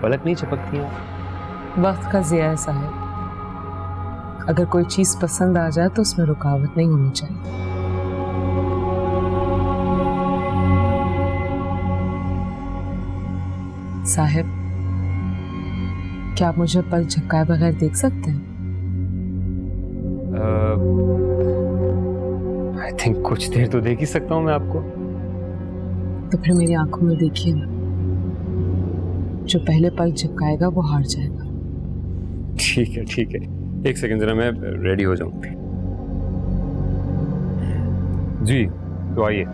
पलक नहीं झपकती हैं। वक्त का ज़िया है साहिब, अगर कोई चीज पसंद आ जाए तो उसमें रुकावट नहीं होनी चाहिए। साहिब, क्या आप मुझे पल झपकाए बगैर देख सकते हैं? आई थिंक कुछ देर तो देख ही सकता हूँ मैं आपको। तो फिर मेरी आंखों में देखिए ना, जो पहले पल झपकाएगा वो हार जाएगा। ठीक है ठीक है, एक सेकंड जरा मैं रेडी हो जाऊं। जी तो आइए।